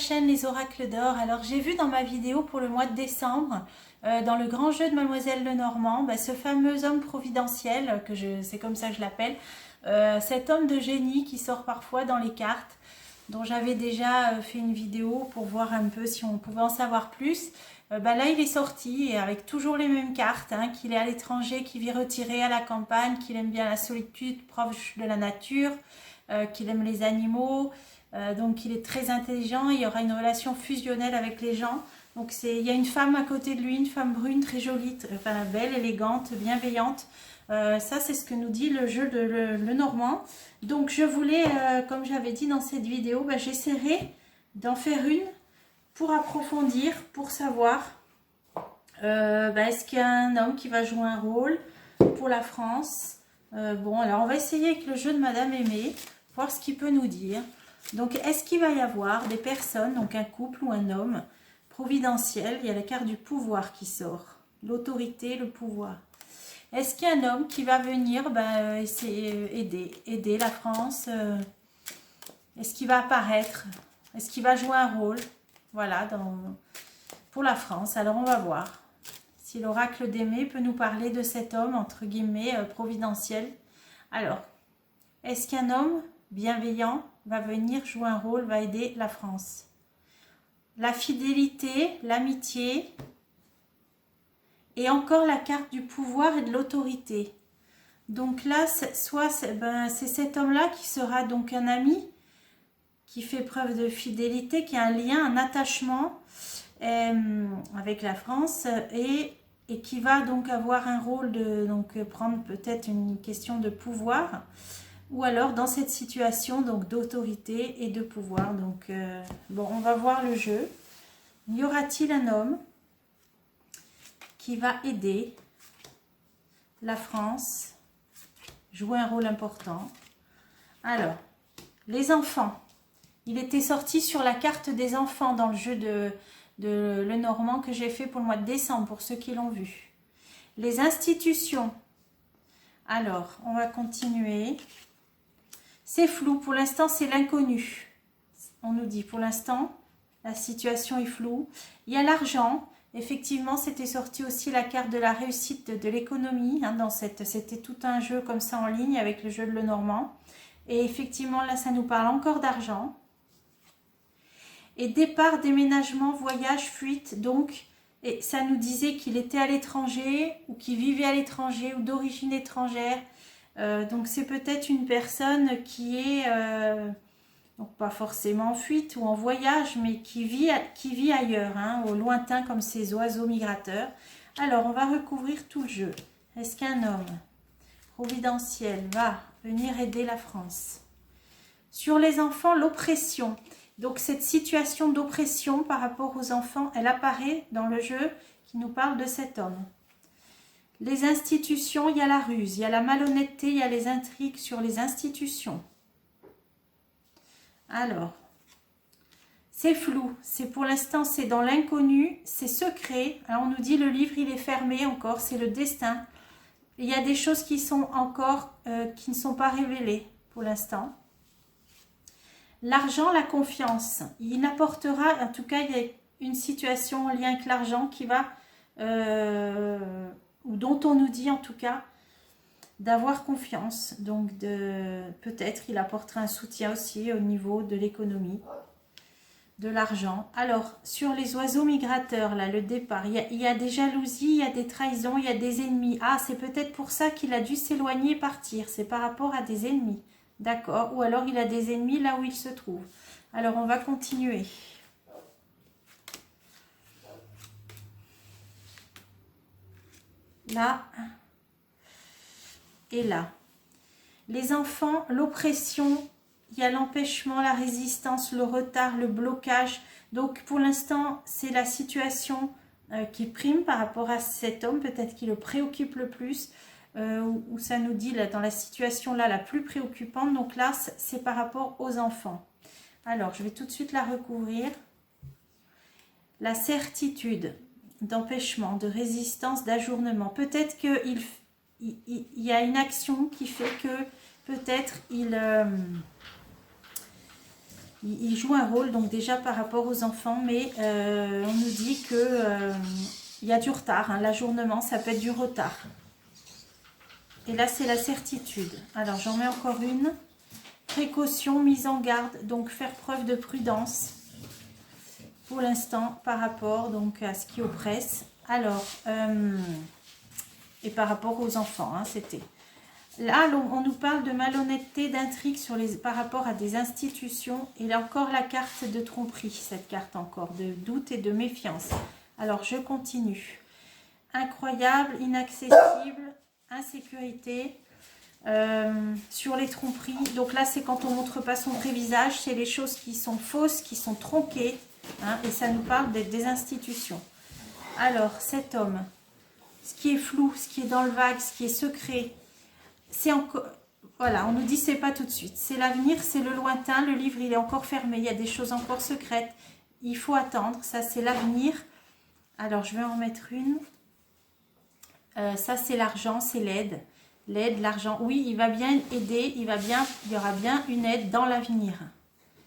chaîne Les Oracles d'Or. Alors j'ai vu dans ma vidéo pour le mois de décembre, dans le grand jeu de Mademoiselle Lenormand, ce fameux homme providentiel, c'est comme ça que je l'appelle, cet homme de génie qui sort parfois dans les cartes, dont j'avais déjà fait une vidéo pour voir un peu si on pouvait en savoir plus. Là il est sorti et avec toujours les mêmes cartes, qu'il est à l'étranger, qu'il vit retiré à la campagne, qu'il aime bien la solitude, proche de la nature, qu'il aime les animaux. Donc il est très intelligent, il y aura une relation fusionnelle avec les gens. Donc il y a une femme à côté de lui, une femme brune, très jolie, enfin belle, élégante, bienveillante. Ça c'est ce que nous dit le jeu de Lenormand. Donc je voulais, comme j'avais dit dans cette vidéo, j'essaierai d'en faire une pour approfondir, pour savoir est-ce qu'il y a un homme qui va jouer un rôle pour la France. Bon, alors on va essayer avec le jeu de Madame Aimée, voir ce qu'il peut nous dire. Donc, est-ce qu'il va y avoir des personnes, donc un couple ou un homme providentiel? Il y a la carte du pouvoir qui sort, l'autorité, le pouvoir. Est-ce qu'il y a un homme qui va venir essayer, aider la France? Est-ce qu'il va apparaître? Est-ce qu'il va jouer un rôle? Voilà, pour la France. Alors, on va voir si l'oracle d'Aimée peut nous parler de cet homme, entre guillemets, providentiel. Alors, est-ce qu'un homme bienveillant va venir jouer un rôle, va aider la France? La fidélité, l'amitié et encore la carte du pouvoir et de l'autorité. Donc là, c'est cet homme-là qui sera donc un ami, qui fait preuve de fidélité, qui a un lien, un attachement avec la France et qui va donc avoir un rôle de prendre peut-être une question de pouvoir. Ou alors dans cette situation donc d'autorité et de pouvoir. Donc bon, on va voir le jeu. Y aura-t-il un homme qui va aider la France, jouer un rôle important? Alors, les enfants. Il était sorti sur la carte des enfants dans le jeu de Lenormand que j'ai fait pour le mois de décembre, pour ceux qui l'ont vu. Les institutions. Alors, on va continuer. C'est flou, pour l'instant c'est l'inconnu. On nous dit pour l'instant, la situation est floue. Il y a l'argent, effectivement c'était sorti aussi la carte de la réussite de l'économie. C'était tout un jeu comme ça en ligne avec le jeu de Lenormand. Et effectivement là ça nous parle encore d'argent. Et départ, déménagement, voyage, fuite. Donc et ça nous disait qu'il était à l'étranger ou qu'il vivait à l'étranger ou d'origine étrangère. Donc c'est peut-être une personne qui est donc pas forcément en fuite ou en voyage, mais qui vit ailleurs, au lointain comme ces oiseaux migrateurs. Alors on va recouvrir tout le jeu. Est-ce qu'un homme providentiel va venir aider la France? Sur les enfants, l'oppression. Donc cette situation d'oppression par rapport aux enfants, elle apparaît dans le jeu qui nous parle de cet homme. Les institutions, il y a la ruse, il y a la malhonnêteté, il y a les intrigues sur les institutions. Alors, c'est flou, c'est pour l'instant, c'est dans l'inconnu, c'est secret. Alors on nous dit le livre, il est fermé encore, c'est le destin. Il y a des choses qui sont encore, qui ne sont pas révélées pour l'instant. L'argent, la confiance. Il apportera, en tout cas, il y a une situation en lien avec l'argent qui va... dont on nous dit en tout cas d'avoir confiance, donc peut-être il apportera un soutien aussi au niveau de l'économie, de l'argent. Alors sur les oiseaux migrateurs, là le départ, il y a des jalousies, il y a des trahisons, il y a des ennemis. Ah, c'est peut-être pour ça qu'il a dû s'éloigner et partir, c'est par rapport à des ennemis, d'accord, ou alors il a des ennemis là où il se trouve. Alors on va continuer. Là et là. Les enfants, l'oppression, il y a l'empêchement, la résistance, le retard, le blocage. Donc pour l'instant, c'est la situation qui prime par rapport à cet homme, peut-être qui le préoccupe le plus, où ça nous dit là, dans la situation là la plus préoccupante. Donc là, c'est par rapport aux enfants. Alors, je vais tout de suite la recouvrir. La certitude d'empêchement, de résistance, d'ajournement. Peut-être qu'il y a une action qui fait que peut-être il il joue un rôle, donc déjà par rapport aux enfants, mais on nous dit que il y a du retard, hein, l'ajournement, ça peut être du retard. Et là, c'est la certitude. Alors, j'en mets encore une. Précaution, mise en garde, donc faire preuve de prudence pour l'instant par rapport donc à ce qui oppresse. Alors, et par rapport aux enfants, hein, c'était. Là, on nous parle de malhonnêteté, d'intrigue par rapport à des institutions. Et là encore, la carte de tromperie, cette carte encore, de doute et de méfiance. Alors, je continue. Incroyable, inaccessible, insécurité, sur les tromperies. Donc là, c'est quand on ne montre pas son vrai visage, c'est les choses qui sont fausses, qui sont tronquées. Hein, et ça nous parle des institutions. Alors, cet homme, ce qui est flou, ce qui est dans le vague, ce qui est secret, c'est encore... Voilà, on nous dit c'est pas tout de suite. C'est l'avenir, c'est le lointain. Le livre, il est encore fermé. Il y a des choses encore secrètes. Il faut attendre. Ça, c'est l'avenir. Alors, je vais en mettre une. Ça, c'est l'argent, c'est l'aide. L'aide, l'argent. Oui, il va bien aider. Il y aura bien une aide dans l'avenir.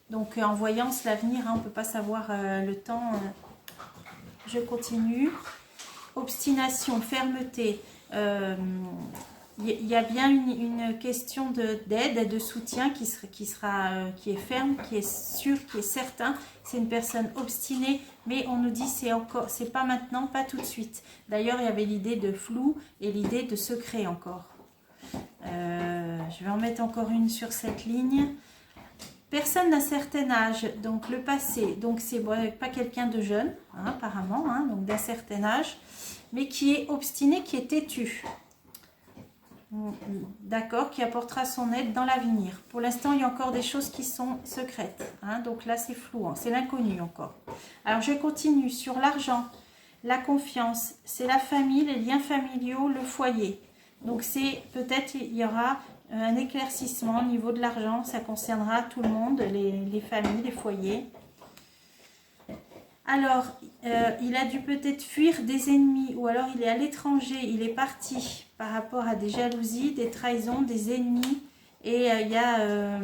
Donc, en voyant l'avenir, hein, on ne peut pas savoir le temps. Je continue. Obstination, fermeté. Il y a bien une question d'aide et de soutien qui est ferme, qui est sûr, qui est certain. C'est une personne obstinée, mais on nous dit c'est pas maintenant, pas tout de suite. D'ailleurs, il y avait l'idée de flou et l'idée de secret encore. Je vais en mettre encore une sur cette ligne. Personne d'un certain âge, donc le passé, donc c'est pas quelqu'un de jeune, hein, apparemment, hein, donc d'un certain âge, mais qui est obstiné, qui est têtu. D'accord, qui apportera son aide dans l'avenir. Pour l'instant, il y a encore des choses qui sont secrètes. Hein, donc là, c'est flou, hein, c'est l'inconnu encore. Alors, je continue sur l'argent, la confiance, c'est la famille, les liens familiaux, le foyer. Donc, c'est peut-être, il y aura un éclaircissement au niveau de l'argent. Ça concernera tout le monde, les familles, les foyers. Alors, il a dû peut-être fuir des ennemis ou alors il est à l'étranger, il est parti par rapport à des jalousies, des trahisons, des ennemis. Et il y a,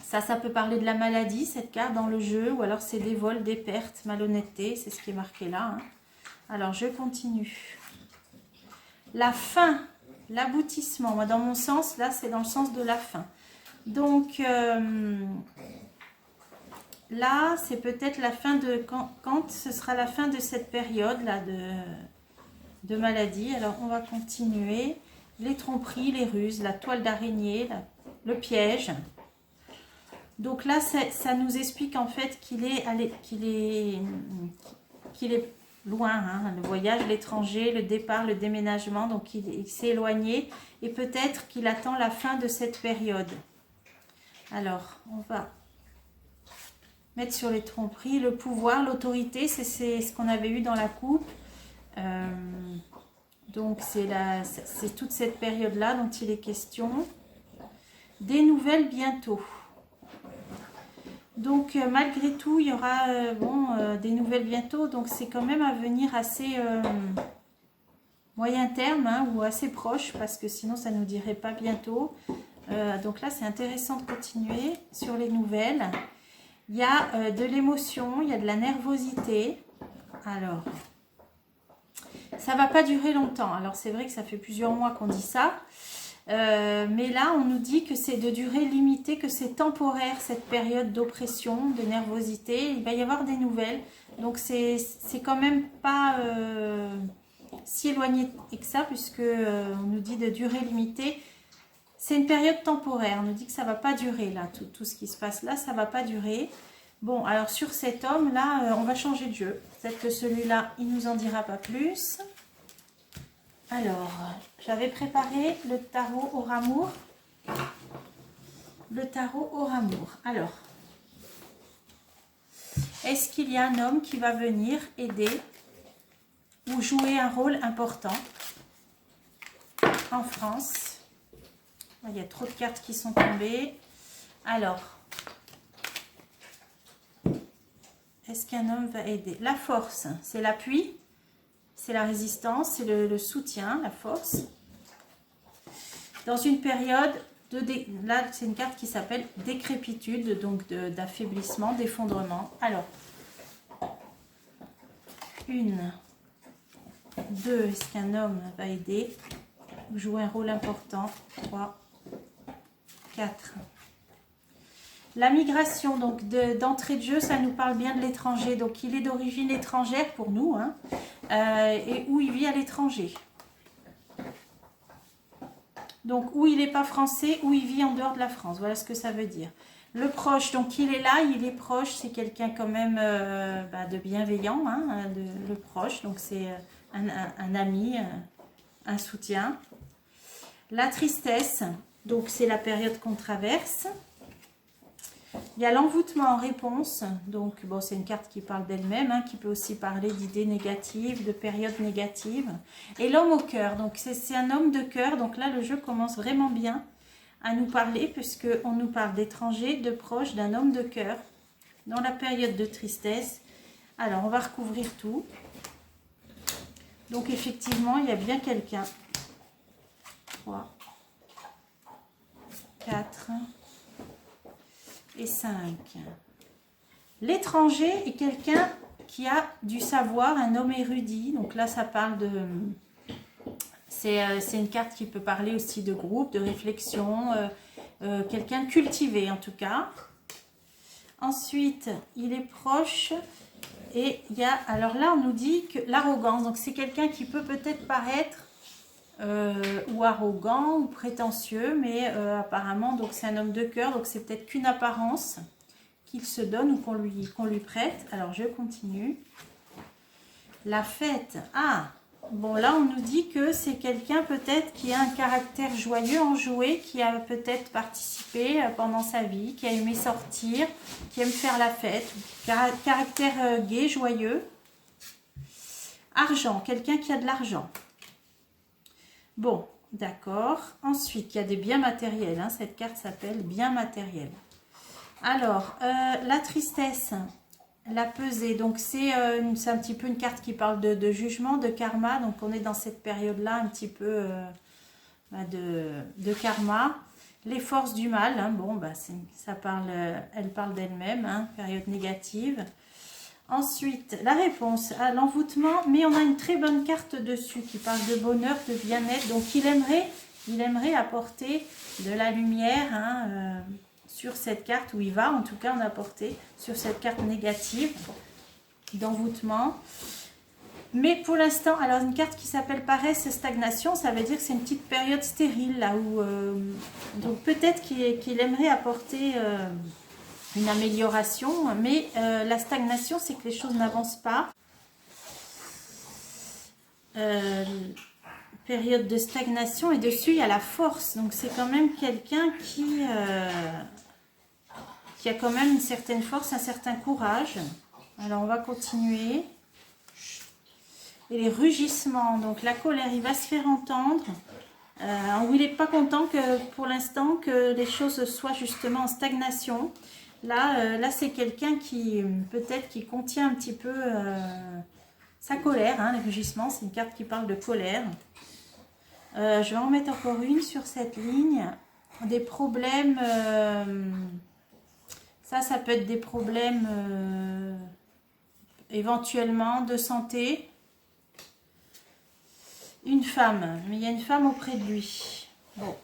ça peut parler de la maladie, cette carte dans le jeu, ou alors c'est des vols, des pertes, malhonnêteté, c'est ce qui est marqué là. Hein. Alors, je continue. La fin, l'aboutissement, moi dans mon sens, là c'est dans le sens de la fin. Donc... là, c'est peut-être la fin de... Quand ce sera la fin de cette période-là de maladie. Alors, on va continuer. Les tromperies, les ruses, la toile d'araignée, le piège. Donc là, ça nous explique en fait qu'il est loin. Hein, le voyage, l'étranger, le départ, le déménagement. Donc, il s'est éloigné. Et peut-être qu'il attend la fin de cette période. Alors, on va... mettre sur les tromperies, le pouvoir, l'autorité, c'est ce qu'on avait eu dans la coupe. Donc c'est toute cette période-là dont il est question. Des nouvelles bientôt. Donc malgré tout, il y aura des nouvelles bientôt. Donc c'est quand même un venir assez moyen terme, hein, ou assez proche, parce que sinon ça ne nous dirait pas bientôt. Donc là, c'est intéressant de continuer sur les nouvelles. Il y a de l'émotion, il y a de la nervosité. Alors, ça ne va pas durer longtemps. Alors, c'est vrai que ça fait plusieurs mois qu'on dit ça. Mais là, on nous dit que c'est de durée limitée, que c'est temporaire, cette période d'oppression, de nervosité. Il va y avoir des nouvelles. Donc, c'est quand même pas si éloigné que ça, puisque on nous dit de durée limitée. C'est une période temporaire, on nous dit que ça ne va pas durer là, tout ce qui se passe là, ça ne va pas durer. Bon, alors sur cet homme là, on va changer de jeu. Peut-être que celui-là, il ne nous en dira pas plus. Alors, j'avais préparé le tarot au amour. Le tarot au amour. Alors, est-ce qu'il y a un homme qui va venir aider ou jouer un rôle important en France ? Il y a trop de cartes qui sont tombées. Alors, est-ce qu'un homme va aider? La force, c'est l'appui, c'est la résistance, c'est le soutien, la force. Dans une période Là, c'est une carte qui s'appelle décrépitude, donc d'affaiblissement, d'effondrement. Alors, 1, 2, est-ce qu'un homme va aider, jouer un rôle important? 3, 4. La migration, donc d'entrée de jeu, ça nous parle bien de l'étranger. Donc, il est d'origine étrangère pour nous, hein, et où il vit à l'étranger. Donc, où il n'est pas français, où il vit en dehors de la France. Voilà ce que ça veut dire. Le proche, donc il est là, il est proche. C'est quelqu'un quand même de bienveillant, hein, le proche. Donc, c'est un ami, un soutien. La tristesse, donc c'est la période qu'on traverse. Il y a l'envoûtement en réponse, donc bon, c'est une carte qui parle d'elle-même, hein, qui peut aussi parler d'idées négatives, de périodes négatives. Et l'homme au cœur, donc c'est un homme de cœur, donc là le jeu commence vraiment bien à nous parler, puisqu'on nous parle d'étrangers, de proches, d'un homme de cœur, dans la période de tristesse. Alors on va recouvrir tout. Donc effectivement, il y a bien quelqu'un. 3, 4... et 5. L'étranger est quelqu'un qui a du savoir, un homme érudit. Donc là, ça parle de... C'est une carte qui peut parler aussi de groupe, de réflexion, quelqu'un de cultivé en tout cas. Ensuite, il est proche et il y a... Alors là, on nous dit que l'arrogance, donc c'est quelqu'un qui peut peut-être paraître ou arrogant ou prétentieux, mais apparemment donc c'est un homme de cœur, donc c'est peut-être qu'une apparence qu'il se donne ou qu'on lui prête. Alors je continue. La fête, bon là on nous dit que c'est quelqu'un peut-être qui a un caractère joyeux, enjoué, qui a peut-être participé pendant sa vie, qui a aimé sortir, qui aime faire la fête, caractère gai, joyeux. Argent, quelqu'un qui a de l'argent. Bon, d'accord. Ensuite, il y a des biens matériels. Hein. Cette carte s'appelle biens matériels. Alors, la tristesse, la pesée. Donc, c'est un petit peu une carte qui parle de jugement, de karma. Donc, on est dans cette période-là un petit peu de karma. Les forces du mal. Hein. Bon, elle parle d'elle-même. Hein, période négative. Ensuite, la réponse à l'envoûtement, mais on a une très bonne carte dessus qui parle de bonheur, de bien-être. Donc, il aimerait apporter de la lumière hein, sur cette carte, où il va en tout cas en apporter sur cette carte négative d'envoûtement. Mais pour l'instant, alors une carte qui s'appelle paresse, stagnation, ça veut dire que c'est une petite période stérile là où donc peut-être qu'il aimerait apporter une amélioration, mais la stagnation, c'est que les choses n'avancent pas. Période de stagnation, et dessus, il y a la force. Donc, c'est quand même quelqu'un qui a quand même une certaine force, un certain courage. Alors, on va continuer. Et les rugissements, donc la colère, il va se faire entendre. Où il n'est pas content que, pour l'instant, que les choses soient justement en stagnation. Là c'est quelqu'un qui peut-être qui contient un petit peu sa colère, hein, les rugissements, c'est une carte qui parle de colère. Je vais en mettre encore une sur cette ligne. Des problèmes, ça peut être des problèmes éventuellement de santé. Une femme, mais il y a une femme auprès de lui. Bon,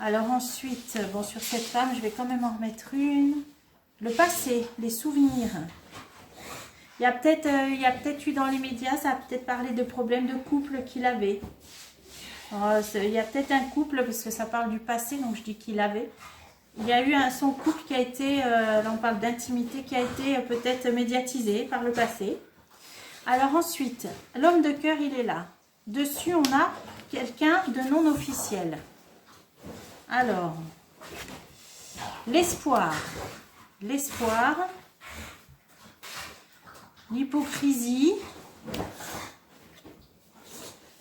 alors ensuite, bon, sur cette femme, je vais quand même en remettre une. Le passé, les souvenirs. Il y a peut-être eu dans les médias, ça a peut-être parlé de problèmes de couple qu'il avait. Il y a peut-être un couple, parce que ça parle du passé, donc je dis qu'il avait. Il y a eu son couple qui a été, là on parle d'intimité, qui a été peut-être médiatisé par le passé. Alors ensuite, l'homme de cœur, il est là. Dessus, on a quelqu'un de non officiel. Alors, l'espoir. L'espoir, l'hypocrisie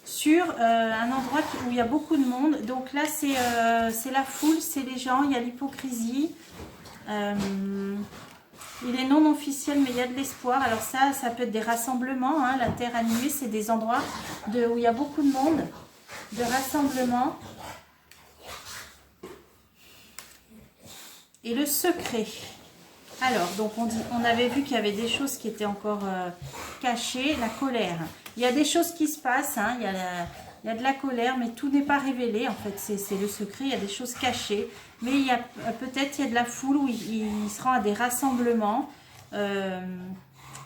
sur un endroit où il y a beaucoup de monde. Donc là, c'est la foule, c'est les gens, il y a l'hypocrisie. Il est non officiel, mais il y a de l'espoir. Alors ça peut être des rassemblements. Hein. La terre animée, c'est des endroits où il y a beaucoup de monde, de rassemblements. et le secret. Alors, donc on avait vu qu'il y avait des choses qui étaient encore cachées. La colère. Il y a des choses qui se passent, hein, il y a de la colère, mais tout n'est pas révélé. En fait, c'est le secret, il y a des choses cachées. Mais il y a peut-être il y a de la foule où il se rend à des rassemblements.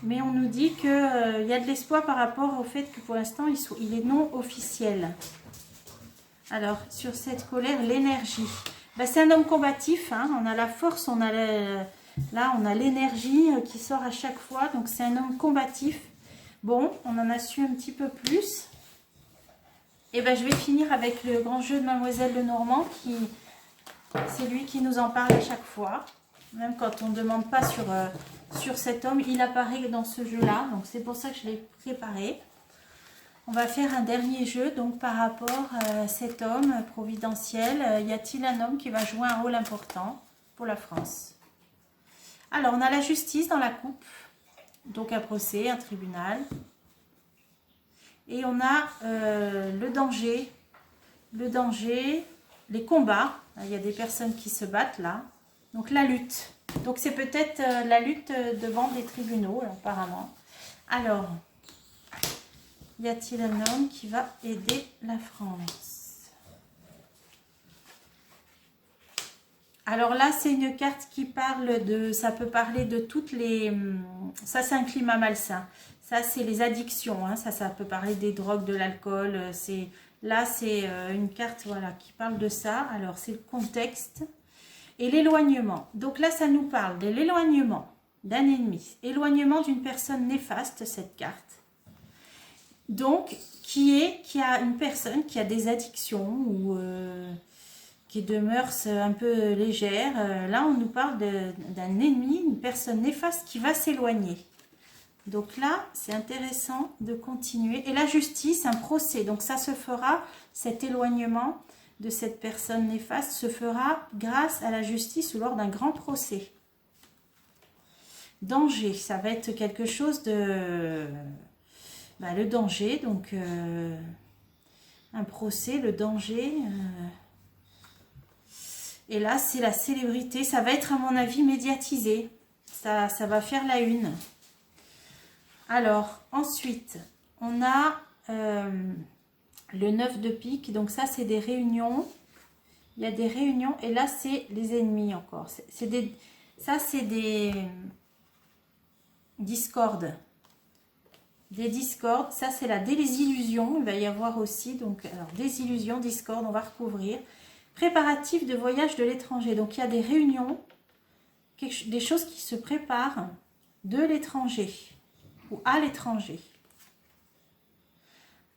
Mais on nous dit qu'il y a de l'espoir par rapport au fait que pour l'instant, il est non officiel. Alors, sur cette colère, l'énergie. Ben, c'est un homme combatif, hein, on a la force, on a là, on a l'énergie qui sort à chaque fois. Donc, c'est un homme combatif. Bon, on en a su un petit peu plus. Et ben, je vais finir avec le grand jeu de Mademoiselle Lenormand. C'est lui qui nous en parle à chaque fois. Même quand on ne demande pas sur cet homme, il apparaît dans ce jeu-là. Donc, c'est pour ça que je l'ai préparé. On va faire un dernier jeu, donc par rapport à cet homme providentiel. Y a-t-il un homme qui va jouer un rôle important pour la France? Alors, on a la justice dans la coupe, donc un procès, un tribunal. Et on a le danger, les combats. Il y a des personnes qui se battent là. Donc, la lutte. Donc, c'est peut-être la lutte devant des tribunaux, apparemment. Alors... y a-t-il un homme qui va aider la France? Alors là, c'est une carte qui parle de... ça peut parler de toutes les... ça, c'est un climat malsain. Ça, c'est les addictions. Hein. Ça peut parler des drogues, de l'alcool. Là, c'est une carte voilà, qui parle de ça. Alors, c'est le contexte. Et l'éloignement. Donc là, ça nous parle de l'éloignement d'un ennemi. Éloignement d'une personne néfaste, cette carte. Donc, qui a une personne qui a des addictions ou qui est de mœurs un peu légères. Là, on nous parle d'un ennemi, une personne néfaste qui va s'éloigner. Donc là, c'est intéressant de continuer. Et la justice, un procès. Donc ça se fera, cet éloignement de cette personne néfaste se fera grâce à la justice ou lors d'un grand procès. Danger, ça va être quelque chose de... ben, le danger, donc un procès, le danger. Et là, c'est la célébrité. Ça va être, à mon avis, médiatisé. Ça va faire la une. Alors, ensuite, on a le 9 de pique. Donc ça, c'est des réunions. Il y a des réunions. Et là, c'est les ennemis encore. Ça, c'est des discordes. Des discordes, ça c'est la désillusion, il va y avoir aussi, donc, alors désillusion, discorde, on va recouvrir. Préparatif de voyage de l'étranger, donc il y a des réunions, des choses qui se préparent de l'étranger ou à l'étranger.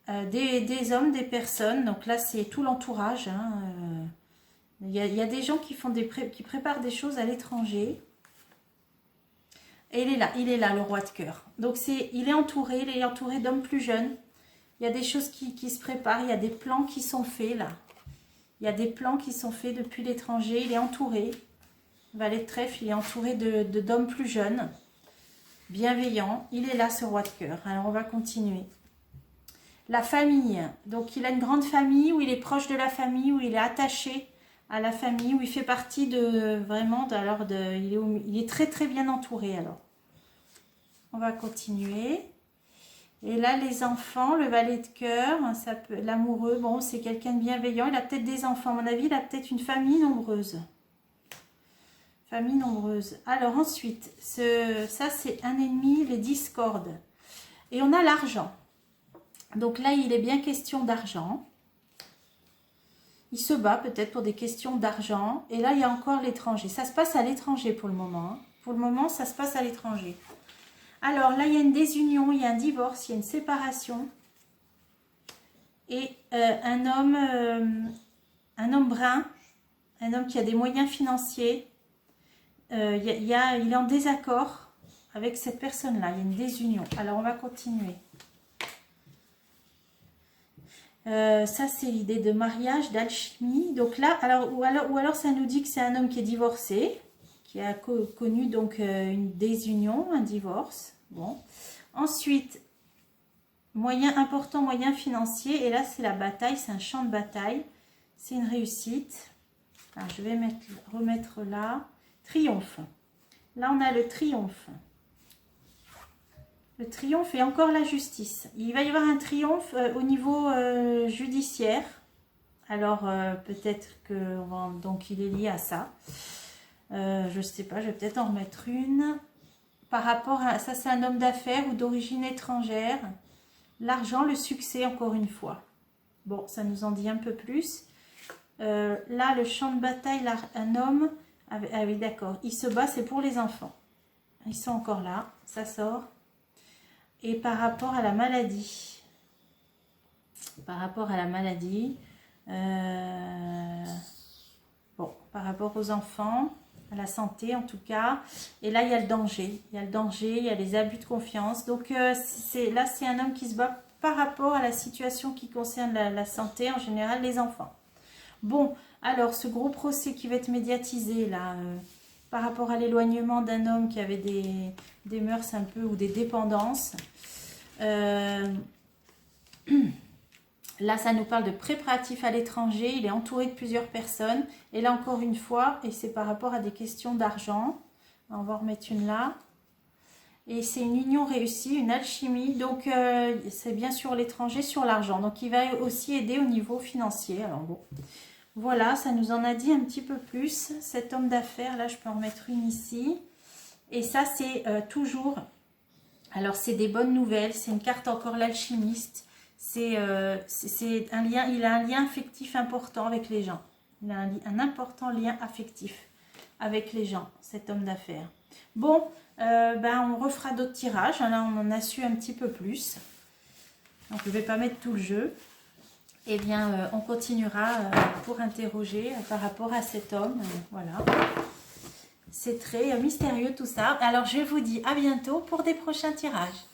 Des hommes, des personnes, donc là c'est tout l'entourage. Hein, il y a des gens qui préparent des choses à l'étranger. Et il est là, le roi de cœur. Donc, il est entouré d'hommes plus jeunes. Il y a des choses qui se préparent, il y a des plans qui sont faits là. Il y a des plans qui sont faits depuis l'étranger. Il est entouré, valet de trèfle, il est entouré d'hommes plus jeunes, bienveillants. Il est là, ce roi de cœur. Alors, on va continuer. La famille. Donc, il a une grande famille, où il est proche de la famille, où il est attaché à la famille, où il fait partie il est très très bien entouré alors. On va continuer. Et là, les enfants, le valet de cœur, l'amoureux, bon, c'est quelqu'un de bienveillant. Il a peut-être des enfants, à mon avis, il a peut-être une famille nombreuse. Famille nombreuse. Alors ensuite, ça c'est un ennemi, les discordes. Et on a l'argent. Donc là, il est bien question d'argent. Il se bat peut-être pour des questions d'argent. Et là, il y a encore l'étranger. Ça se passe à l'étranger pour le moment. Hein. Pour le moment, ça se passe à l'étranger. Alors là, il y a une désunion, il y a un divorce, il y a une séparation. Et un homme brun, un homme qui a des moyens financiers, il est en désaccord avec cette personne-là. Il y a une désunion. Alors, on va continuer. Ça c'est l'idée de mariage, d'alchimie. Donc là, ou alors ça nous dit que c'est un homme qui est divorcé, qui a connu donc une désunion, un divorce. Bon. Ensuite, moyen important, moyen financier. Et là c'est la bataille, c'est un champ de bataille. C'est une réussite. Alors, je vais remettre là. Triomphe. Là, on a le triomphe. Le triomphe et encore la justice. Il va y avoir un triomphe au niveau judiciaire. Alors, peut-être que donc il est lié à ça. Je ne sais pas, je vais peut-être en remettre une. Par rapport à ça, c'est un homme d'affaires ou d'origine étrangère. L'argent, le succès, encore une fois. Bon, ça nous en dit un peu plus. Là, le champ de bataille, là, un homme... Ah oui, d'accord. Il se bat, c'est pour les enfants. Ils sont encore là, ça sort. Et par rapport à la maladie. Par rapport à la maladie. Bon, par rapport aux enfants, à la santé en tout cas. Et là, il y a le danger. Il y a le danger, il y a les abus de confiance. Donc là, c'est un homme qui se bat par rapport à la situation qui concerne la santé, en général les enfants. Bon, alors ce gros procès qui va être médiatisé là, par rapport à l'éloignement d'un homme qui avait des mœurs un peu ou des dépendances. Là, ça nous parle de préparatifs à l'étranger. Il est entouré de plusieurs personnes. Et là, encore une fois, et c'est par rapport à des questions d'argent. On va en remettre une là. Et c'est une union réussie, une alchimie. Donc, c'est bien sûr l'étranger, sur l'argent. Donc, il va aussi aider au niveau financier. Alors, bon, voilà, ça nous en a dit un petit peu plus. Cet homme d'affaires, là, je peux en remettre une ici. Et ça, c'est toujours... Alors, c'est des bonnes nouvelles. C'est une carte encore l'alchimiste. C'est un lien, il a un lien affectif important avec les gens. Il a un important lien affectif avec les gens, cet homme d'affaires. Bon, on refera d'autres tirages. Là, on en a su un petit peu plus. Donc, je ne vais pas mettre tout le jeu. Eh bien, on continuera pour interroger par rapport à cet homme. Voilà. C'est très mystérieux tout ça. Alors, je vous dis à bientôt pour des prochains tirages.